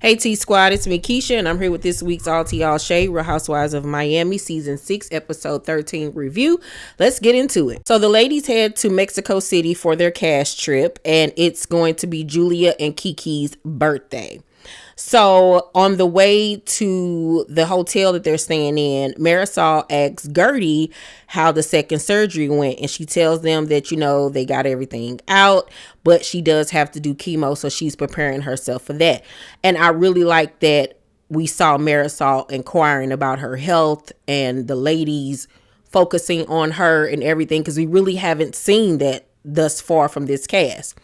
Hey T Squad, it's me Keisha, and I'm here with this week's All Tea All Shade, Real Housewives of Miami, Season 6, Episode 13 review. Let's get into it. So the ladies head to Mexico City for their cash trip, and it's going to be Julia and Kiki's birthday. So on the way to the hotel that they're staying in, Marisol asks Guerdy how the second surgery went. And she tells them that, they got everything out, but she does have to do chemo. So she's preparing herself for that. And I really like that we saw Marisol inquiring about her health and the ladies focusing on her and everything, because we really haven't seen that thus far from this cast.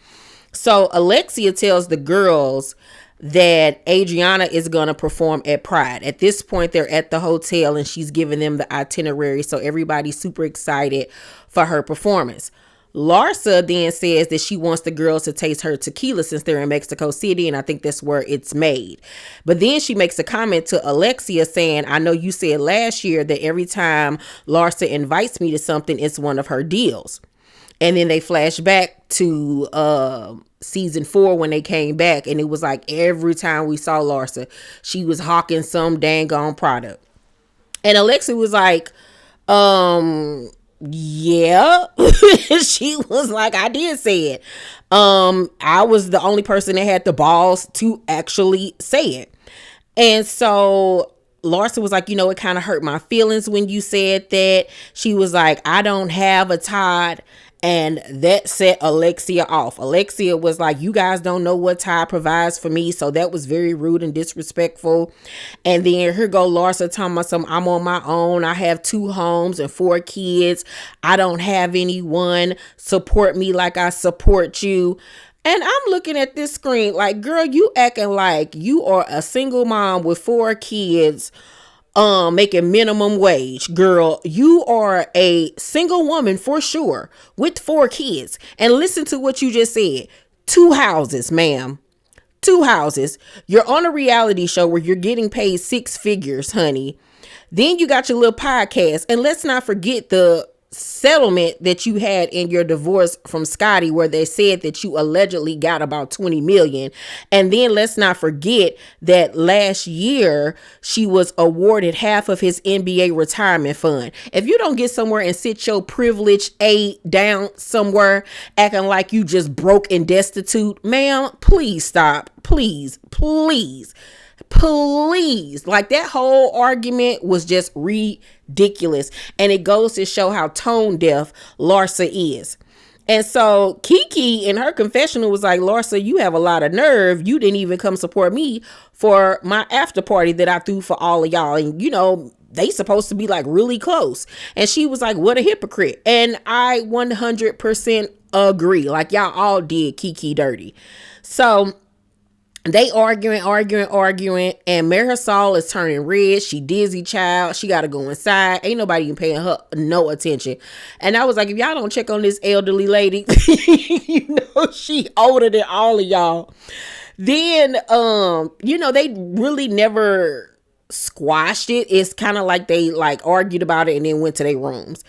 So Alexia tells the girls that Adriana is going to perform at Pride. At this point, they're at the hotel and she's giving them the itinerary. So everybody's super excited for her performance. Larsa then says that she wants the girls to taste her tequila since they're in Mexico City, and I think that's where it's made. But then she makes a comment to Alexia saying, I know you said last year that every time Larsa invites me to something, it's one of her deals. And then they flash back to season 4 when they came back, and it was like every time we saw Larsa, she was hawking some dang on product. And Alexia was like, yeah. She was like, I did say it. I was the only person that had the balls to actually say it. And so Larsa was like, it kind of hurt my feelings when you said that. She was like, I don't have a Todd. And that set Alexia off. Alexia was like, you guys don't know what Todd provides for me. So that was very rude and disrespectful. And then here go Larsa talking about some, I'm on my own. I have 2 homes and 4 kids. I don't have anyone support me like I support you. And I'm looking at this screen like, girl, you acting like you are a single mom with 4 kids, making minimum wage. Girl, you are a single woman for sure with 4 kids. And listen to what you just said. 2 houses, ma'am. 2 houses. You're on a reality show where you're getting paid 6 figures, honey. Then you got your little podcast. And let's not forget the settlement that you had in your divorce from Scotty, where they said that you allegedly got about 20 million. And then let's not forget that last year she was awarded half of his NBA retirement fund. If you don't get somewhere and sit your privileged A down somewhere acting like you just broke and destitute, ma'am, please stop. Please. Like, that whole argument was just ridiculous, and it goes to show how tone deaf Larsa is. And so Kiki in her confessional was like, Larsa, you have a lot of nerve. You didn't even come support me for my after party that I threw for all of y'all, and they supposed to be like really close. And she was like, what a hypocrite. And I 100% agree. Like, y'all all did Kiki dirty. So they arguing, and Marisol is turning red. She dizzy, child. She got to go inside. Ain't nobody even paying her no attention. And I was like, if y'all don't check on this elderly lady, she older than all of y'all. Then, they really never squashed it. It's kind of like they argued about it and then went to their rooms.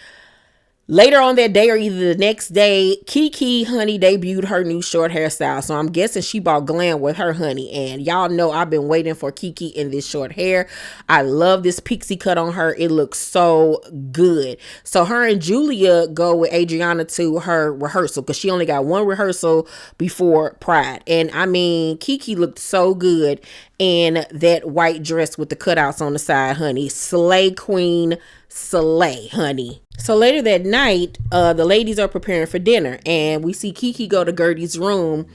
Later on that day, or either the next day, Kiki, honey, debuted her new short hairstyle. So I'm guessing she bought glam with her, honey. And y'all know I've been waiting for Kiki in this short hair. I love this pixie cut on her. It looks so good. So her and Julia go with Adriana to her rehearsal, because she only got 1 rehearsal before Pride. And I mean, Kiki looked so good in that white dress with the cutouts on the side, honey. Slay queen, slay, honey. So later that night, the ladies are preparing for dinner, and we see Kiki go to Guerdy's room,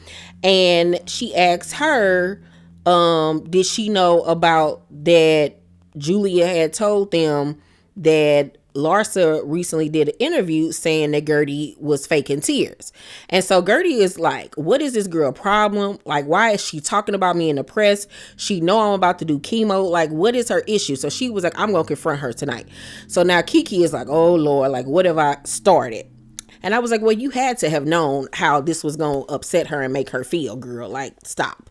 and she asks her, did she know about that Julia had told them that Larsa recently did an interview saying that Guerdy was faking tears. And so Guerdy is like, what is this girl problem? Like, why is she talking about me in the press? She know I'm about to do chemo. Like, what is her issue? So she was like, I'm going to confront her tonight. So now Kiki is like, oh Lord, like, what have I started? And I was like, well, you had to have known how this was going to upset her and make her feel, girl. Like, stop.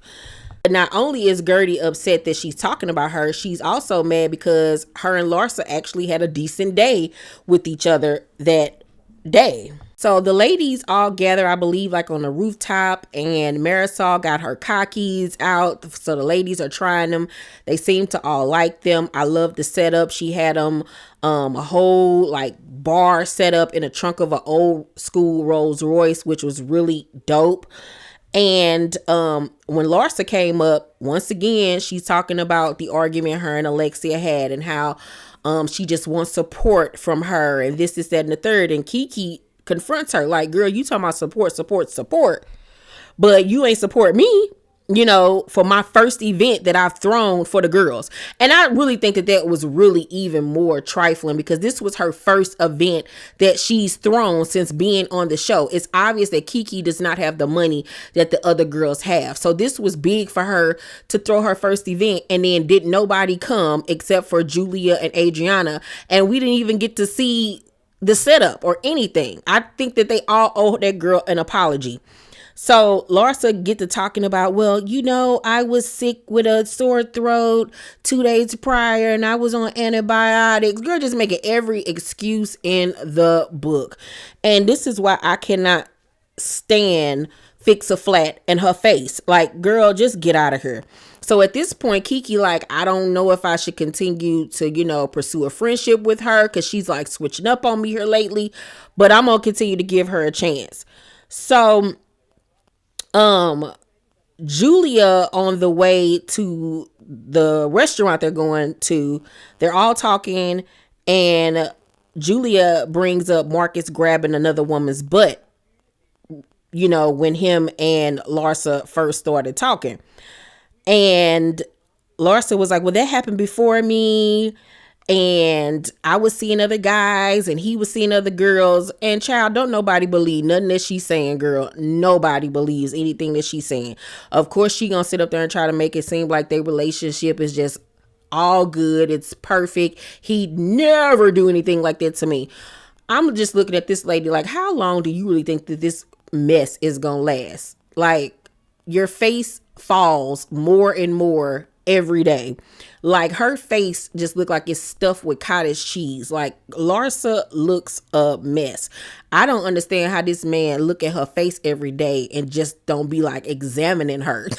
Not only is Guerdy upset that she's talking about her, she's also mad because her and Larsa actually had a decent day with each other that day. So the ladies all gather, I believe, like on the rooftop, and Marisol got her cockies out. So the ladies are trying them. They seem to all like them. I love the setup. She had them a whole like bar set up in the trunk of an old school Rolls Royce, which was really dope. And when Larsa came up, once again, she's talking about the argument her and Alexia had and how she just wants support from her and this, that, and the third. And Kiki confronts her like, girl, you talking about support, but you ain't support me, for my first event that I've thrown for the girls. And I really think that was really even more trifling because this was her first event that she's thrown since being on the show. It's obvious that Kiki does not have the money that the other girls have. So this was big for her to throw her first event, and then did nobody come except for Julia and Adriana. And we didn't even get to see the setup or anything. I think that they all owe that girl an apology. So Larsa get to talking about, well, I was sick with a sore throat 2 days prior and I was on antibiotics. Girl, just making every excuse in the book. And this is why I cannot stand Fix a Flat in her face. Like, girl, just get out of here. So at this point, Kiki like, I don't know if I should continue to, pursue a friendship with her because she's like switching up on me here lately, but I'm going to continue to give her a chance. So Julia, on the way to the restaurant they're going to, they're all talking, and Julia brings up Marcus grabbing another woman's butt, when him and Larsa first started talking. And Larsa was like, well, that happened before me, and I was seeing other guys and he was seeing other girls. And child, don't nobody believe nothing that she's saying, girl. Nobody believes anything that she's saying. Of course, she gonna sit up there and try to make it seem like their relationship is just all good. It's perfect. He'd never do anything like that to me. I'm just looking at this lady like, how long do you really think that this mess is gonna last? Like, your face falls more and more every day. Like, her face just looked like it's stuffed with cottage cheese. Like, Larsa looks a mess. I don't understand how this man look at her face every day and just don't be like examining her.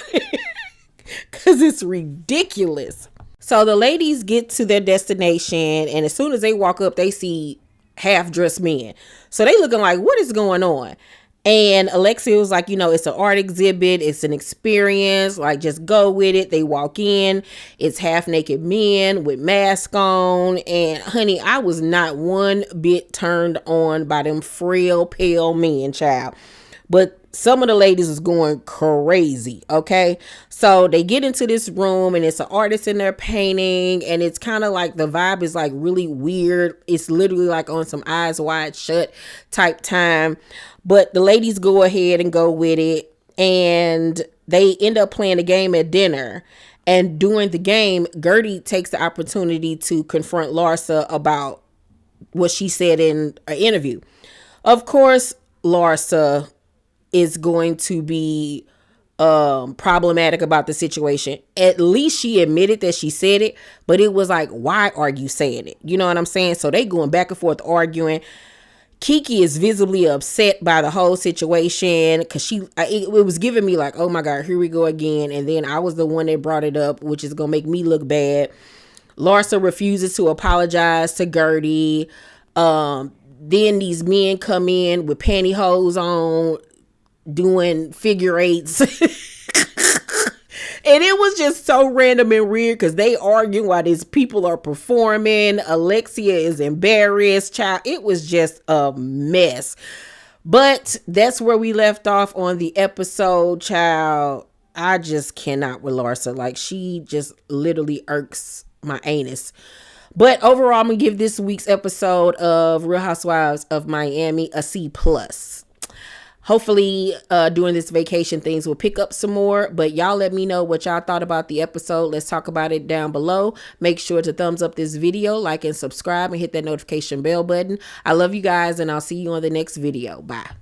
Cause it's ridiculous. So the ladies get to their destination, and as soon as they walk up, they see half-dressed men. So they looking like, what is going on? And Alexia was like, it's an art exhibit. It's an experience. Like, just go with it. They walk in. It's half naked men with masks on. And honey, I was not one bit turned on by them frail, pale men, child. But some of the ladies was going crazy. Okay. So they get into this room, and it's an artist in there painting, and it's kind of like the vibe is like really weird. It's literally like on some Eyes Wide Shut type time. But the ladies go ahead and go with it, and they end up playing a game at dinner. And during the game, Guerdy takes the opportunity to confront Larsa about what she said in an interview. Of course, Larsa is going to be problematic about the situation. At least she admitted that she said it, but it was like, why are you saying it? You know what I'm saying? So they going back and forth arguing. Kiki is visibly upset by the whole situation because it was giving me like, oh my God, here we go again. And then I was the one that brought it up, which is going to make me look bad. Larsa refuses to apologize to Guerdy. Then these men come in with pantyhose on, doing figure eights. And it was just so random and weird because they arguing while these people are performing. Alexia is embarrassed, child. It was just a mess. But that's where we left off on the episode, child. I just cannot with Larsa. Like, she just literally irks my anus. But overall, I'm going to give this week's episode of Real Housewives of Miami a C+. Hopefully, during this vacation, things will pick up some more. But y'all let me know what y'all thought about the episode. Let's talk about it down below. Make sure to thumbs up this video, like and subscribe, and hit that notification bell button. I love you guys, and I'll see you on the next video. Bye.